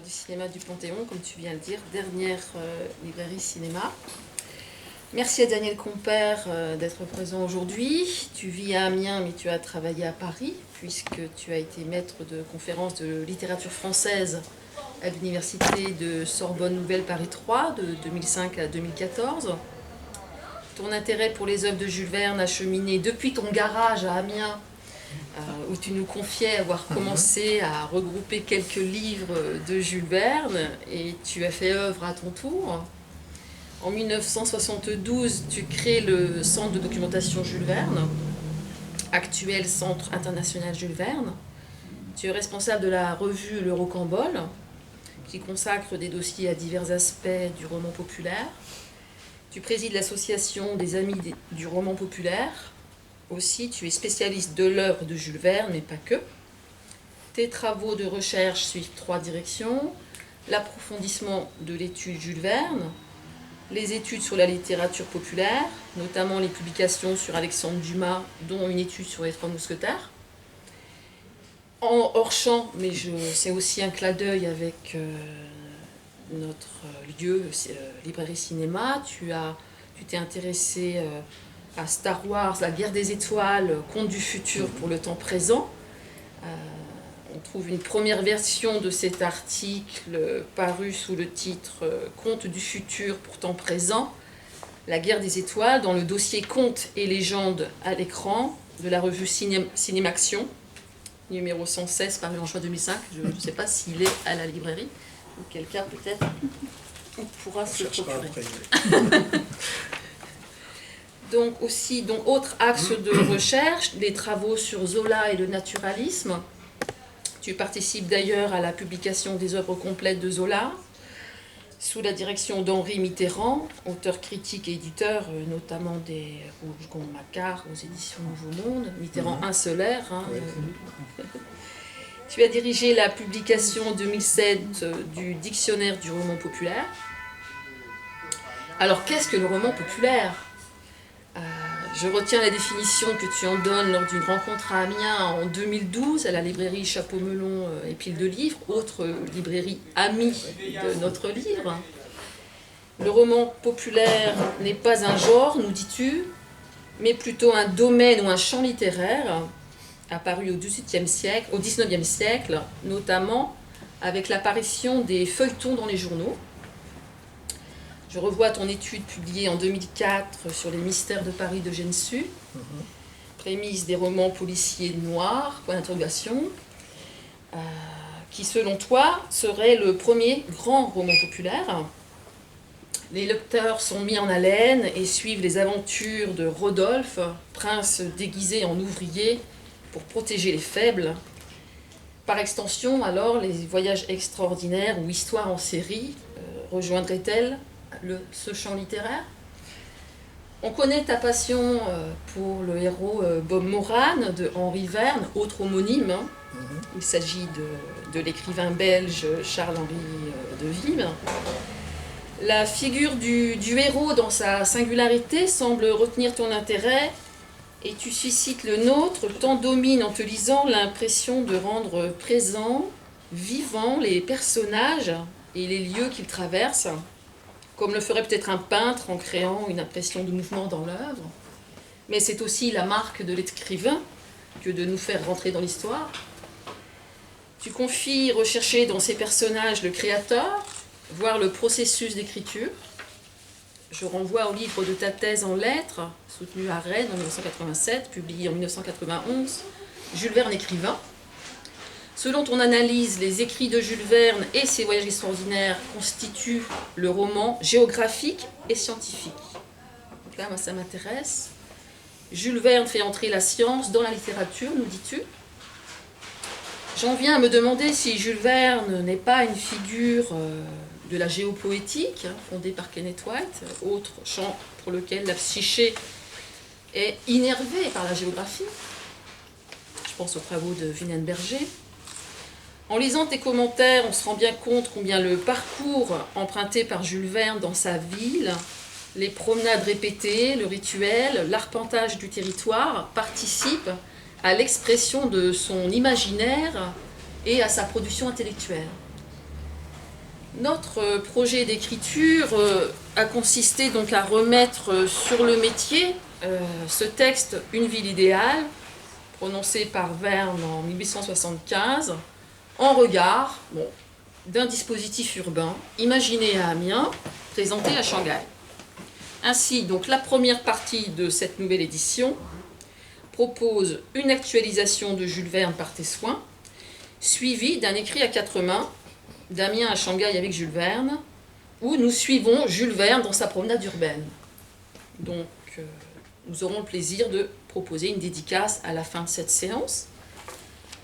du cinéma du Panthéon, comme tu viens de le dire, dernière librairie cinéma. Merci à Daniel Compère d'être présent aujourd'hui. Tu vis à Amiens, mais tu as travaillé à Paris, puisque tu as été maître de conférence de littérature française à l'université de Sorbonne Nouvelle Paris 3 de 2005 à 2014. Ton intérêt pour les œuvres de Jules Verne a cheminé depuis ton garage à Amiens, où tu nous confiais avoir commencé à regrouper quelques livres de Jules Verne, et tu as fait œuvre à ton tour. En 1972, tu crées le Centre de documentation Jules Verne, actuel Centre international Jules Verne. Tu es responsable de la revue Le Rocambole, qui consacre des dossiers à divers aspects du roman populaire. Tu présides l'association des Amis du roman populaire. Aussi, tu es spécialiste de l'œuvre de Jules Verne, mais pas que. Tes travaux de recherche suivent 3 directions: l'approfondissement de l'étude Jules Verne, les études sur la littérature populaire, notamment les publications sur Alexandre Dumas, dont une étude sur les 3 mousquetaires. En hors champ, mais c'est aussi un clin d'œil avec notre lieu, librairie cinéma, tu t'es intéressé à Star Wars, la guerre des étoiles, Contes du futur pour le temps présent. On trouve une première version de cet article paru sous le titre Contes du futur pour temps présent, la guerre des étoiles, dans le dossier Contes et légendes à l'écran de la revue Cinémaction, numéro 116, paru en juin 2005. Je ne sais pas s'il est à la librairie, auquel cas peut-être on pourra se le procurer. Donc aussi, autre axe de recherche, les travaux sur Zola et le naturalisme. Tu participes d'ailleurs à la publication des œuvres complètes de Zola, sous la direction d'Henri Mitterrand, auteur critique et éditeur, notamment des Rougon-Macquart aux éditions Nouveau Monde. Mitterrand un seul air. Tu as dirigé la publication en 2007 du Dictionnaire du roman populaire. Alors, qu'est-ce que le roman populaire ? Je retiens la définition que tu en donnes lors d'une rencontre à Amiens en 2012 à la librairie Chapeau-Melon et Pile de Livres, autre librairie amie de notre livre. Le roman populaire n'est pas un genre, nous dis-tu, mais plutôt un domaine ou un champ littéraire apparu au XVIIIe siècle, au XIXe siècle, notamment avec l'apparition des feuilletons dans les journaux. Je revois ton étude publiée en 2004 sur les mystères de Paris d'Eugène Sue, prémisse des romans policiers noirs, point d'interrogation, qui selon toi serait le premier grand roman populaire. Les lecteurs sont mis en haleine et suivent les aventures de Rodolphe, prince déguisé en ouvrier pour protéger les faibles. Par extension, alors, les voyages extraordinaires ou histoires en série rejoindraient-elles ce champ littéraire? On connaît ta passion pour le héros Bob Moran de Henri Verne, autre homonyme. Il s'agit de l'écrivain belge Charles-Henri de Vives. La figure du héros dans sa singularité semble retenir ton intérêt, et tu suscites le nôtre, tant domine en te lisant l'impression de rendre présents, vivants les personnages et les lieux qu'ils traversent, comme le ferait peut-être un peintre en créant une impression de mouvement dans l'œuvre. Mais c'est aussi la marque de l'écrivain que de nous faire rentrer dans l'histoire. Tu confies rechercher dans ces personnages le créateur, voir le processus d'écriture. Je renvoie au livre de ta thèse en lettres, soutenue à Rennes en 1987, publié en 1991, Jules Verne écrivain. Selon ton analyse, les écrits de Jules Verne et ses voyages extraordinaires constituent le roman géographique et scientifique. Donc là, moi, ça m'intéresse. Jules Verne fait entrer la science dans la littérature, nous dis-tu. J'en viens à me demander si Jules Verne n'est pas une figure de la géopoétique, fondée par Kenneth White, autre champ pour lequel la psyché est innervée par la géographie. Je pense aux travaux de Wienenberger. En lisant tes commentaires, on se rend bien compte combien le parcours emprunté par Jules Verne dans sa ville, les promenades répétées, le rituel, l'arpentage du territoire participent à l'expression de son imaginaire et à sa production intellectuelle. Notre projet d'écriture a consisté donc à remettre sur le métier ce texte « Une ville idéale », prononcé par Verne en 1875, en regard d'un dispositif urbain imaginé à Amiens, présenté à Shanghai. Ainsi, donc, la première partie de cette nouvelle édition propose une actualisation de Jules Verne par Tessoin, suivie d'un écrit à 4 mains, d'Amiens à Shanghai avec Jules Verne, où nous suivons Jules Verne dans sa promenade urbaine. Donc, nous aurons le plaisir de proposer une dédicace à la fin de cette séance.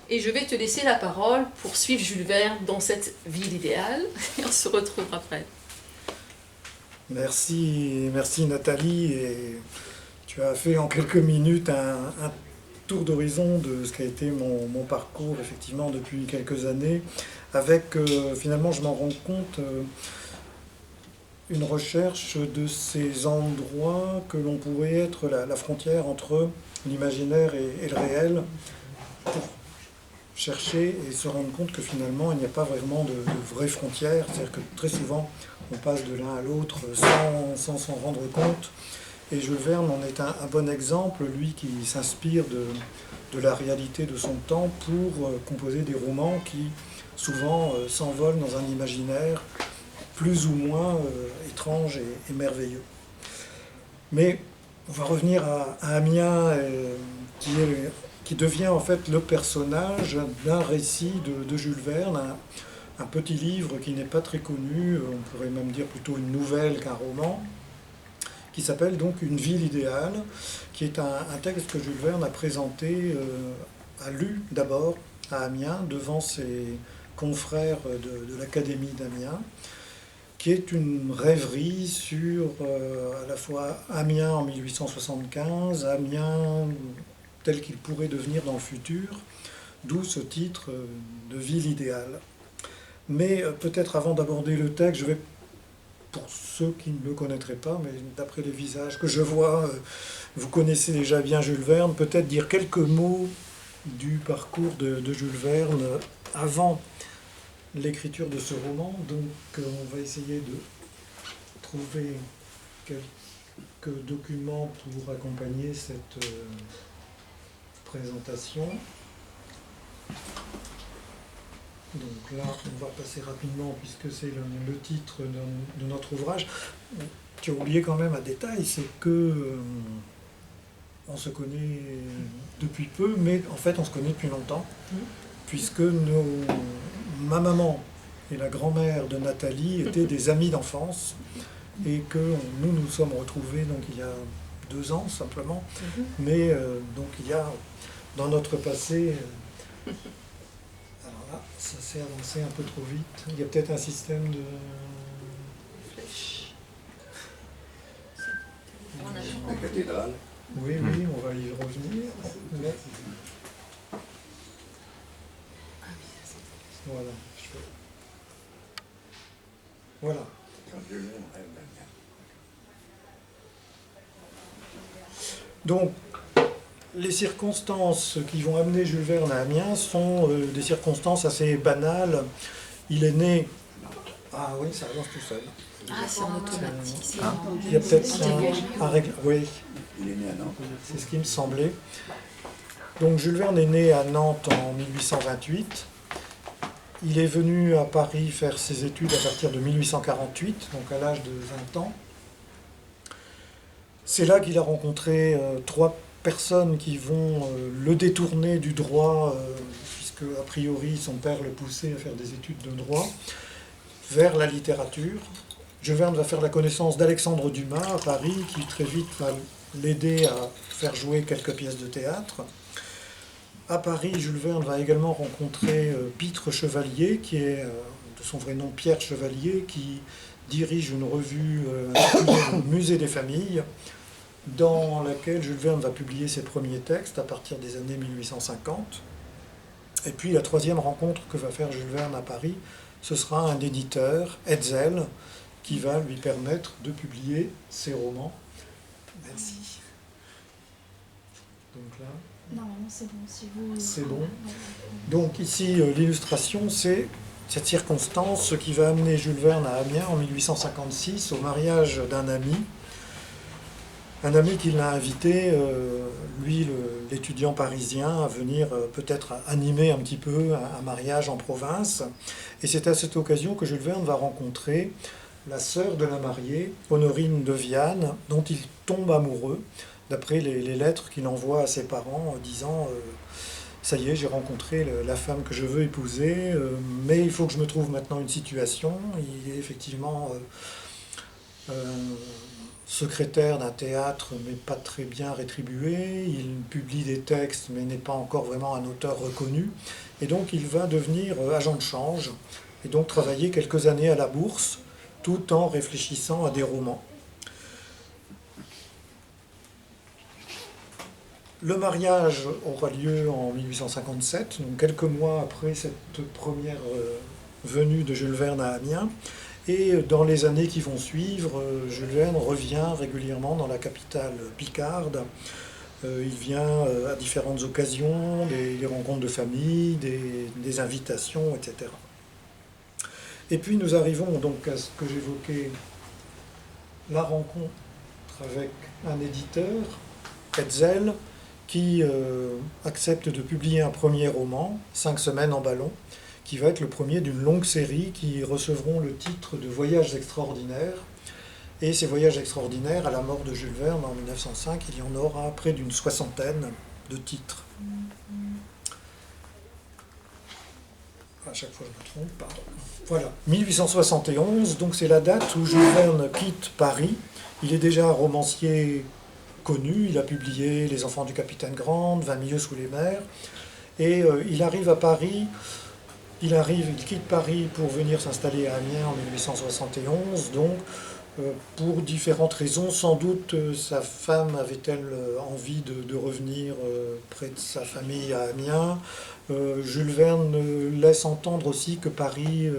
Et je vais te laisser la parole pour suivre Jules Verne dans cette ville idéale. Et on se retrouve après. Merci Nathalie. Et tu as fait en quelques minutes un tour d'horizon de ce qu'a été mon parcours, effectivement, depuis quelques années, avec, finalement, je m'en rends compte, une recherche de ces endroits que l'on pourrait être la frontière entre l'imaginaire et le réel, pour chercher et se rendre compte que finalement il n'y a pas vraiment de vraies frontières, c'est-à-dire que très souvent on passe de l'un à l'autre sans s'en rendre compte. Et Jules Verne en est un bon exemple, lui qui s'inspire de la réalité de son temps pour composer des romans qui souvent s'envolent dans un imaginaire plus ou moins étrange et merveilleux. Mais on va revenir à Amiens, qui devient en fait le personnage d'un récit de Jules Verne, un petit livre qui n'est pas très connu, on pourrait même dire plutôt une nouvelle qu'un roman, qui s'appelle donc Une ville idéale, qui est un texte que Jules Verne a présenté, a lu d'abord à Amiens, devant ses confrères de l'Académie d'Amiens, qui est une rêverie sur à la fois Amiens en 1875, Amiens tel qu'il pourrait devenir dans le futur, d'où ce titre de ville idéale. Mais peut-être avant d'aborder le texte, je vais, pour ceux qui ne le connaîtraient pas, mais d'après les visages que je vois, vous connaissez déjà bien Jules Verne, peut-être dire quelques mots du parcours de Jules Verne avant l'écriture de ce roman. Donc on va essayer de trouver quelques documents pour accompagner cette présentation. Donc là, on va passer rapidement puisque c'est le titre de notre ouvrage. Tu as oublié quand même un détail, c'est que on se connaît depuis peu, mais en fait on se connaît depuis longtemps, puisque ma maman et la grand-mère de Nathalie étaient des amies d'enfance, et que nous sommes retrouvés donc il y a 2 ans simplement, mais donc il y a dans notre passé... Alors là, ça s'est avancé un peu trop vite. Il y a peut-être un système de... Flèche. La cathédrale. Oui, on va y revenir. Mais... Voilà. Voilà. Donc, les circonstances qui vont amener Jules Verne à Amiens sont des circonstances assez banales. Il est né... Ah oui, ça avance tout seul. Ah, c'est en automatique. Il y a peut-être un règle... Oui, Il est né à Nantes. c'est ce qui me semblait. Donc Jules Verne est né à Nantes en 1828. Il est venu à Paris faire ses études à partir de 1848, donc à l'âge de 20 ans. C'est là qu'il a rencontré 3 personnes qui vont le détourner du droit, puisque a priori son père le poussait à faire des études de droit, vers la littérature. Jules Verne va faire la connaissance d'Alexandre Dumas à Paris, qui très vite va l'aider à faire jouer quelques pièces de théâtre. À Paris, Jules Verne va également rencontrer Pitre Chevalier, qui est de son vrai nom Pierre Chevalier, qui dirige une revue intitulée Musée des familles, dans laquelle Jules Verne va publier ses premiers textes à partir des années 1850. Et puis la 3e rencontre que va faire Jules Verne à Paris, ce sera un éditeur, Hetzel, qui va lui permettre de publier ses romans. Merci. Donc là... Normalement c'est bon, si vous... C'est bon. Donc ici, l'illustration, c'est cette circonstance, ce qui va amener Jules Verne à Amiens en 1856 au mariage d'un ami. Un ami qui l'a invité, lui, l'étudiant parisien, à venir peut-être animer un petit peu un mariage en province. Et c'est à cette occasion que Jules Verne va rencontrer la sœur de la mariée, Honorine de Viane, dont il tombe amoureux, d'après les lettres qu'il envoie à ses parents, disant ça y est, j'ai rencontré la femme que je veux épouser, mais il faut que je me trouve maintenant une situation. Il est effectivement secrétaire d'un théâtre, mais pas très bien rétribué. Il publie des textes, mais n'est pas encore vraiment un auteur reconnu. Et donc il va devenir agent de change, et donc travailler quelques années à la bourse, tout en réfléchissant à des romans. Le mariage aura lieu en 1857, donc quelques mois après cette première venue de Jules Verne à Amiens. Et dans les années qui vont suivre, Jules Verne revient régulièrement dans la capitale picarde. Il vient à différentes occasions, des rencontres de famille, des invitations, etc. Et puis nous arrivons donc à ce que j'évoquais, la rencontre avec un éditeur, Hetzel, qui accepte de publier un premier roman, 5 semaines en ballon, qui va être le premier d'une longue série qui recevront le titre de Voyages extraordinaires. Et ces voyages extraordinaires, à la mort de Jules Verne en 1905, il y en aura près d'une 60aine de titres. À chaque fois je me trompe, pardon. Voilà, 1871, donc c'est la date où Jules Verne quitte Paris. Il est déjà un romancier connu, il a publié Les enfants du capitaine Grant, 20 milieux sous les mers, et il arrive à Paris, il quitte Paris pour venir s'installer à Amiens en 1871, donc pour différentes raisons. Sans doute sa femme avait-elle envie de revenir près de sa famille à Amiens. Jules Verne laisse entendre aussi que Paris,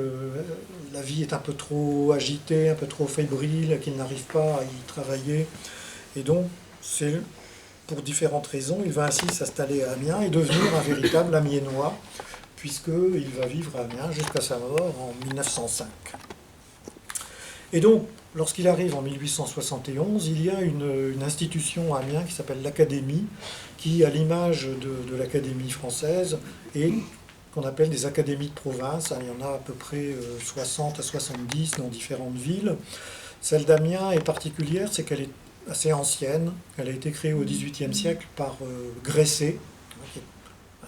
la vie est un peu trop agitée, un peu trop fébrile, qu'il n'arrive pas à y travailler. Et donc, c'est pour différentes raisons, il va ainsi s'installer à Amiens et devenir un véritable Amiénois, puisqu'il va vivre à Amiens jusqu'à sa mort en 1905. Et donc, lorsqu'il arrive en 1871, il y a une institution à Amiens qui s'appelle l'Académie, qui, à l'image de l'Académie française, est qu'on appelle des académies de province. Il y en a à peu près 60 à 70 dans différentes villes. Celle d'Amiens est particulière, c'est qu'elle est assez ancienne. Elle a été créée au XVIIIe siècle par Gresset,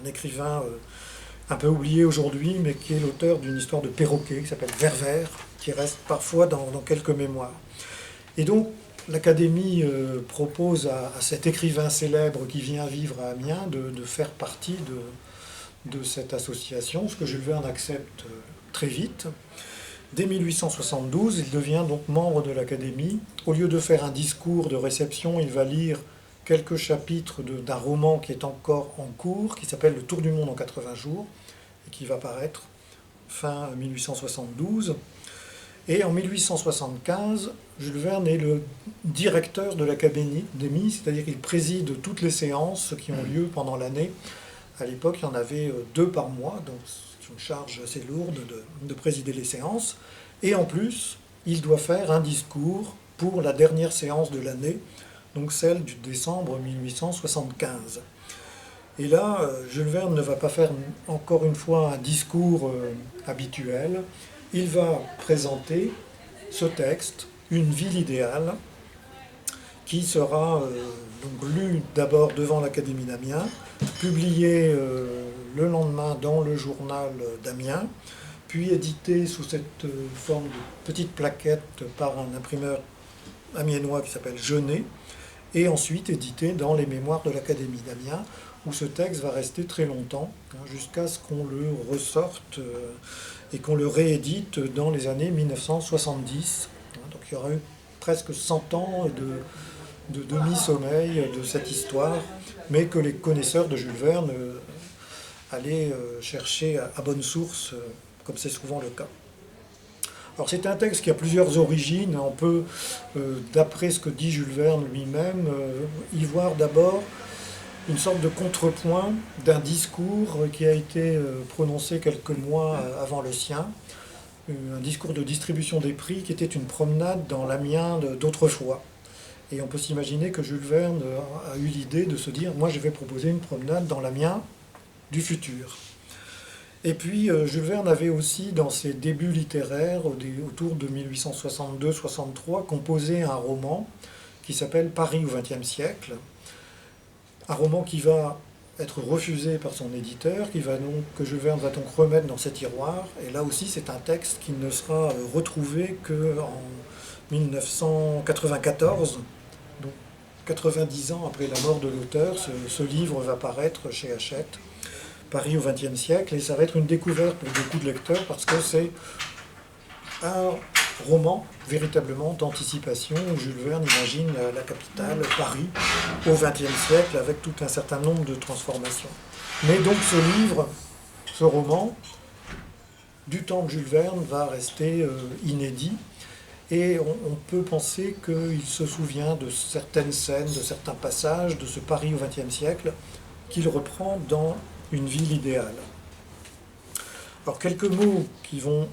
un écrivain un peu oublié aujourd'hui, mais qui est l'auteur d'une histoire de perroquet qui s'appelle Ververt, qui reste parfois dans quelques mémoires. Et donc, l'Académie propose à cet écrivain célèbre qui vient vivre à Amiens de faire partie de cette association, ce que Jules Verne accepte très vite. Dès 1872, il devient donc membre de l'Académie. Au lieu de faire un discours de réception, il va lire quelques chapitres d'un roman qui est encore en cours, qui s'appelle Le Tour du monde en 80 jours, et qui va paraître fin 1872. Et en 1875, Jules Verne est le directeur de l'Académie, c'est-à-dire qu'il préside toutes les séances qui ont lieu pendant l'année. À l'époque, il y en avait 2 par mois, donc c'est une charge assez lourde de présider les séances. Et en plus, il doit faire un discours pour la dernière séance de l'année, donc celle du décembre 1875. Et là, Jules Verne ne va pas faire encore une fois un discours habituel. Il va présenter ce texte, Une ville idéale, qui sera donc lu d'abord devant l'Académie d'Amiens, publié le lendemain dans le journal d'Amiens, puis édité sous cette forme de petite plaquette par un imprimeur amiénois qui s'appelle Genet, et ensuite édité dans les mémoires de l'Académie d'Amiens, où ce texte va rester très longtemps, jusqu'à ce qu'on le ressorte et qu'on le réédite dans les années 1970. Donc il y aura eu presque 100 ans de demi-sommeil de cette histoire, mais que les connaisseurs de Jules Verne allaient chercher à bonne source, comme c'est souvent le cas. Alors c'est un texte qui a plusieurs origines. On peut, d'après ce que dit Jules Verne lui-même, y voir d'abord une sorte de contrepoint d'un discours qui a été prononcé quelques mois avant le sien, un discours de distribution des prix qui était une promenade dans l'Amiens d'autrefois. Et on peut s'imaginer que Jules Verne a eu l'idée de se dire « moi je vais proposer une promenade dans l'Amiens du futur ». Et puis Jules Verne avait aussi dans ses débuts littéraires, autour de 1862-63, composé un roman qui s'appelle Paris au XXe siècle. Un roman qui va être refusé par son éditeur, que Jules Verne va donc remettre dans ses tiroirs. Et là aussi, c'est un texte qui ne sera retrouvé qu'en 1994, donc 90 ans après la mort de l'auteur. Ce livre va paraître chez Hachette, Paris au XXe siècle, et ça va être une découverte pour beaucoup de lecteurs parce que c'est un roman véritablement d'anticipation où Jules Verne imagine la capitale, Paris, au XXe siècle, avec tout un certain nombre de transformations. Mais donc ce livre, ce roman, du temps de Jules Verne, va rester inédit, et on peut penser qu'il se souvient de certaines scènes, de certains passages de ce Paris au XXe siècle qu'il reprend dans Une ville idéale. Alors quelques mots qui vont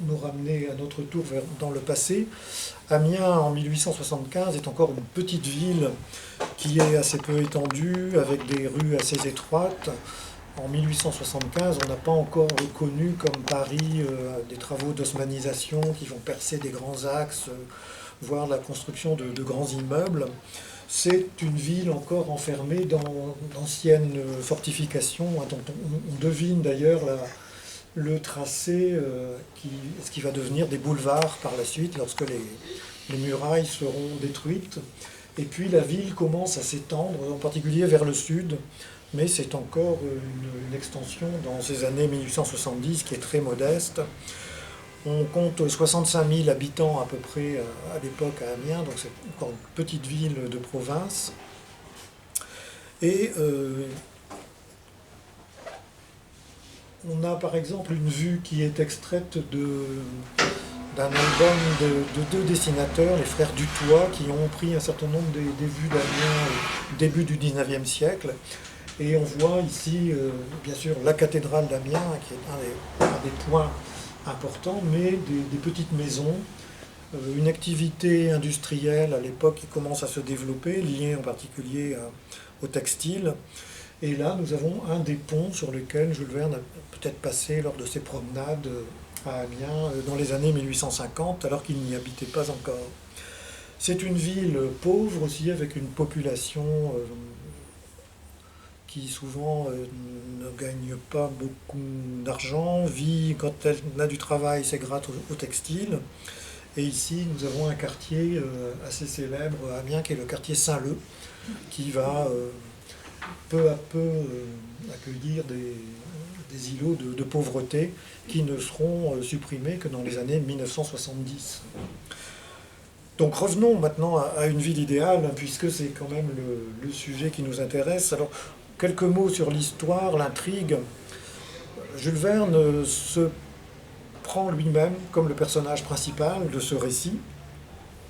nous ramener à notre tour dans le passé. Amiens, en 1875, est encore une petite ville qui est assez peu étendue, avec des rues assez étroites. En 1875, on n'a pas encore reconnu comme Paris des travaux d'osmanisation qui vont percer des grands axes, voire la construction de grands immeubles. C'est une ville encore enfermée dans d'anciennes fortifications, dont on devine d'ailleurs le tracé, ce qui va devenir des boulevards par la suite, lorsque les murailles seront détruites. Et puis la ville commence à s'étendre, en particulier vers le sud, mais c'est encore une extension dans ces années 1870 qui est très modeste. On compte 65 000 habitants à peu près à l'époque à Amiens, donc c'est encore une petite ville de province. Et on a par exemple une vue qui est extraite d'un album de deux dessinateurs, les frères Dutoit, qui ont pris un certain nombre des vues d'Amiens au début du XIXe siècle. Et on voit ici, bien sûr, la cathédrale d'Amiens, qui est un des points importants, mais des petites maisons, une activité industrielle à l'époque qui commence à se développer, liée en particulier au textile. Et là, nous avons un des ponts sur lesquels Jules Verne a peut-être passé lors de ses promenades à Amiens dans les années 1850, alors qu'il n'y habitait pas encore. C'est une ville pauvre aussi, avec une population qui souvent ne gagne pas beaucoup d'argent, vit, quand elle a du travail, c'est grâce au textile. Et ici, nous avons un quartier assez célèbre à Amiens, qui est le quartier Saint-Leu, qui va peu à peu accueillir des îlots de pauvreté qui ne seront supprimés que dans les années 1970. Donc revenons maintenant à une ville idéale, puisque c'est quand même le sujet qui nous intéresse. Alors, quelques mots sur l'histoire, l'intrigue. Jules Verne se prend lui-même comme le personnage principal de ce récit,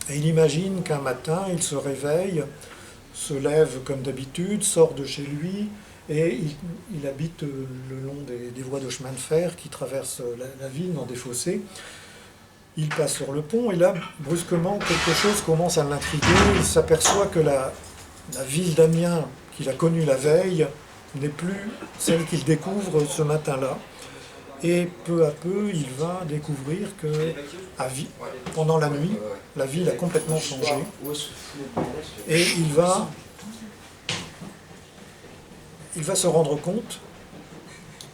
et il imagine qu'un matin, il se réveille, se lève comme d'habitude, sort de chez lui, et il habite le long des voies de chemin de fer qui traversent la ville dans des fossés. Il passe sur le pont, et là, brusquement, quelque chose commence à l'intriguer. Il s'aperçoit que la ville d'Amiens qu'il a connue la veille n'est plus celle qu'il découvre ce matin-là. Et peu à peu, il va découvrir que pendant la nuit, la ville a complètement changé. Et il va se rendre compte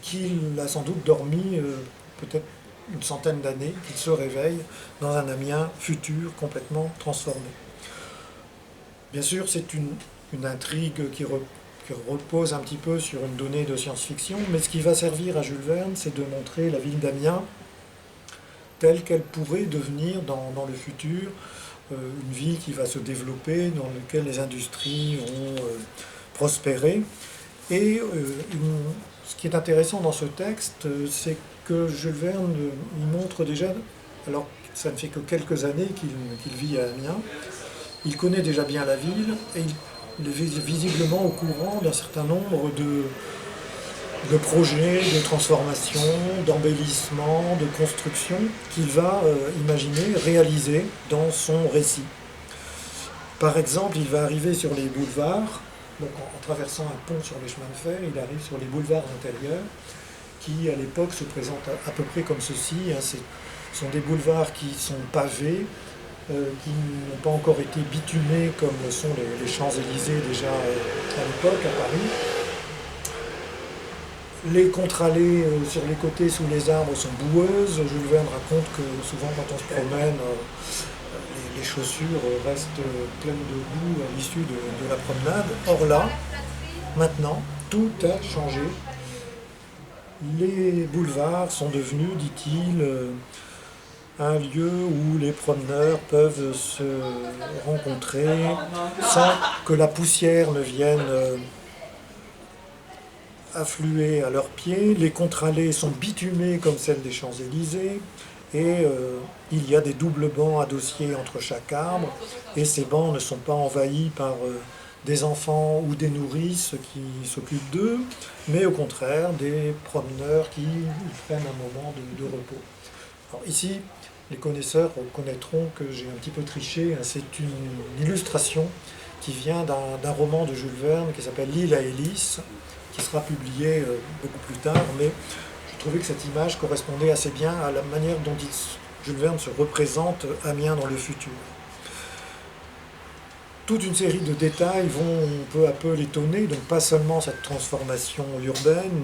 qu'il a sans doute dormi peut-être une centaine d'années, qu'il se réveille dans un Amiens futur complètement transformé. Bien sûr, c'est une intrigue qui repose un petit peu sur une donnée de science-fiction, mais ce qui va servir à Jules Verne, c'est de montrer la ville d'Amiens telle qu'elle pourrait devenir dans le futur, une ville qui va se développer, dans laquelle les industries vont prospérer. Et ce qui est intéressant dans ce texte, c'est que Jules Verne il montre déjà, alors ça ne fait que quelques années qu'il vit à Amiens, il connaît déjà bien la ville, et il est visiblement au courant d'un certain nombre de projets, de transformation, d'embellissement, de construction qu'il va imaginer, réaliser dans son récit. Par exemple, il va arriver sur les boulevards, donc en traversant un pont sur les chemins de fer, il arrive sur les boulevards intérieurs, qui à l'époque se présentent à peu près comme ceci. Ce sont des boulevards qui sont pavés, qui n'ont pas encore été bitumés comme le sont les Champs-Élysées déjà à l'époque à Paris. Les contre-allées sur les côtés sous les arbres sont boueuses. Jules Verne raconte que souvent quand on se promène, les chaussures restent pleines de boue à l'issue de la promenade. Or là, maintenant, tout a changé. Les boulevards sont devenus, dit-il, un lieu où les promeneurs peuvent se rencontrer sans que la poussière ne vienne affluer à leurs pieds. Les contre-allées sont bitumées comme celles des Champs-Élysées et il y a des doubles bancs adossés entre chaque arbre et ces bancs ne sont pas envahis par des enfants ou des nourrices qui s'occupent d'eux, mais au contraire des promeneurs qui prennent un moment de repos. Alors ici, les connaisseurs reconnaîtront que j'ai un petit peu triché. C'est une illustration qui vient d'un roman de Jules Verne qui s'appelle L'île à Hélice, qui sera publié beaucoup plus tard, mais je trouvais que cette image correspondait assez bien à la manière dont Jules Verne se représente Amiens dans le futur. Toute une série de détails vont peu à peu l'étonner, donc pas seulement cette transformation urbaine,